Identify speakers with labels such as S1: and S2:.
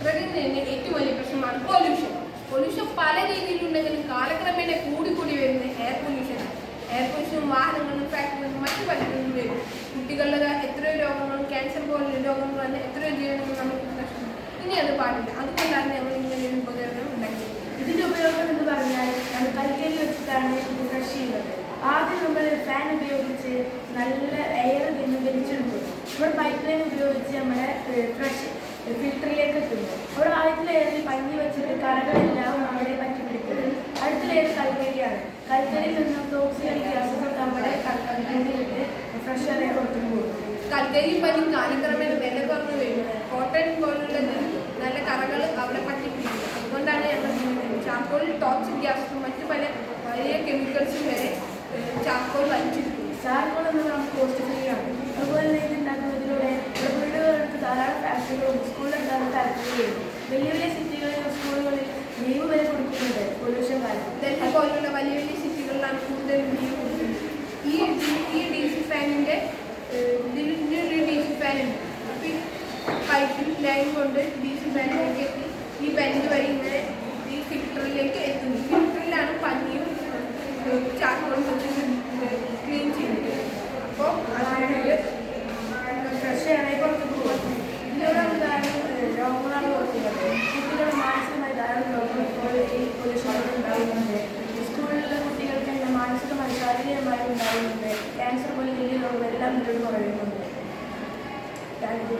S1: പ്രകൃതിയുടെ ഏറ്റവും വലിയ പ്രശ്നമാണ് പൊല്യൂഷൻ. പൊല്യൂഷൻ പല രീതിയിലുണ്ടെങ്കിലും കാലക്രമേണ കൂടി വരുന്ന എയർ പൊല്യൂഷനാണ്. എയർ പൊല്യൂഷനും വാഹനങ്ങളും ഫാക്ടറികളും മറ്റു പലരും വരും. കുട്ടികളുടെ എത്രയോ രോഗങ്ങളും ക്യാൻസർ പോലുള്ള രോഗങ്ങൾ വന്ന് എത്രയോ ജീവനങ്ങൾ നമുക്ക് നഷ്ടം. ഇനി അത് പാടില്ല. അതുകൊണ്ടാണ് നമ്മൾ ഇങ്ങനെ ഒരു ഉപകരണം ഉണ്ടാക്കിയത്.
S2: ഇതിന്റെ ഉപയോഗം എന്ന് പറഞ്ഞാൽ നമ്മൾ കൽക്കരി വെച്ചിട്ടാണ് ഇത് ഫ്രഷ് ചെയ്യുന്നത്. ആദ്യം നമ്മൾ ഫാൻ ഉപയോഗിച്ച് നല്ല എയർ നിന്ന് വലിച്ചെടുക്കുന്നു. നമ്മൾ പൈപ്പ് ലൈൻ ഉപയോഗിച്ച് നമ്മുടെ ഫ്രഷ് ഫിൽറ്ററിലേക്ക് എത്തുന്നു. അവിടെ ആദ്യത്തെ ലെയറിൽ പഞ്ഞി വെച്ചിട്ട് കറകളെല്ലാം അവിടെ പറ്റി പിടിക്കുന്നത്. അടുത്ത ലെയർ കൽക്കരിയാണ്. കൽക്കരിയിൽ നിന്നും ടോക്സിക് ഗ്യാസുകൾ നമ്മുടെ കൽക്കരിയിലിട്ട് ഫ്രഷ് എയർ കൊടുത്തു പോകും.
S1: കൽക്കരി പഞ്ഞി കാലക്രമേണ വില കുറഞ്ഞു വരുന്നത്. കോട്ടൺ പോലുള്ളത് നല്ല കറകൾ അവിടെ പറ്റി പിടിക്കുന്നത്. അതുകൊണ്ടാണ് ഞങ്ങൾ ചാർക്കോൾ ടോക്സിക് ഗ്യാസും മറ്റു പല വലിയ കെമിക്കൽസും വരെ ചാർക്കോൾ വലിച്ചെടുക്കും.
S2: ചാർക്കോൾ എന്ന് പറഞ്ഞാൽ കോസ്റ്റ് ഫ്രീ ആണ്. അതുപോലെ തന്നെ ഇത് ഉണ്ടാക്കുന്നതിലൂടെ വീടുകൾക്ക് ധാരാളം ഫാക്ടറികളും സ്കൂളിലുണ്ടാകുന്ന താല്പര്യം. വലിയ വലിയ സിറ്റികളിലും സ്കൂളുകളിൽ ലീവ് വരെ കൊടുക്കുന്നുണ്ട് പൊല്യൂഷൻ കാരണം.
S1: ഡൽഹി പോലുള്ള വലിയ വലിയ സിറ്റികളിലാണ് കൂടുതൽ ലീവ് കൊടുക്കുന്നത്. ഈ ഡി സി ഫാനിൻ്റെ ഡി സി ഫാനുണ്ട്. അപ്പോൾ ഈ പൈപ്പിൽ ലൈൻ കൊണ്ട് ഡി സി ഫാനിലേക്ക് എത്തി ഈ ബെൻഡ് വഴി ഇങ്ങനെ ഈ ഫിൽറ്ററിലേക്ക് എത്തുന്നു. ഫിൽറ്ററിലാണ് പഞ്ഞിയും ചാർക്കോളും ക്ലീൻ ചെയ്യുന്നത്. അപ്പോൾ അതിനായിട്ട്
S2: ഫ്രഷ് എയറായി പുറത്ത് പോകും. ഇതിലൂടെ എന്താണ് രോഗങ്ങളാണ് കുറയ്ക്കുന്നത്. കുട്ടികളുടെ മാനസികമായി ധാരാളം രോഗങ്ങൾ ഇപ്പോൾ ഈ പൊല്യൂഷനോട് ഉണ്ടാകുന്നുണ്ട്. സ്കൂളിലെ കുട്ടികൾക്ക് തന്നെ മാനസികമായി ശാരീരികമായി ഉണ്ടാകുന്നുണ്ട്. ക്യാൻസർ പോലെ വലിയ രോഗം എല്ലാം ഇതിലൂടെ കുറയുന്നുണ്ട്. Thank you.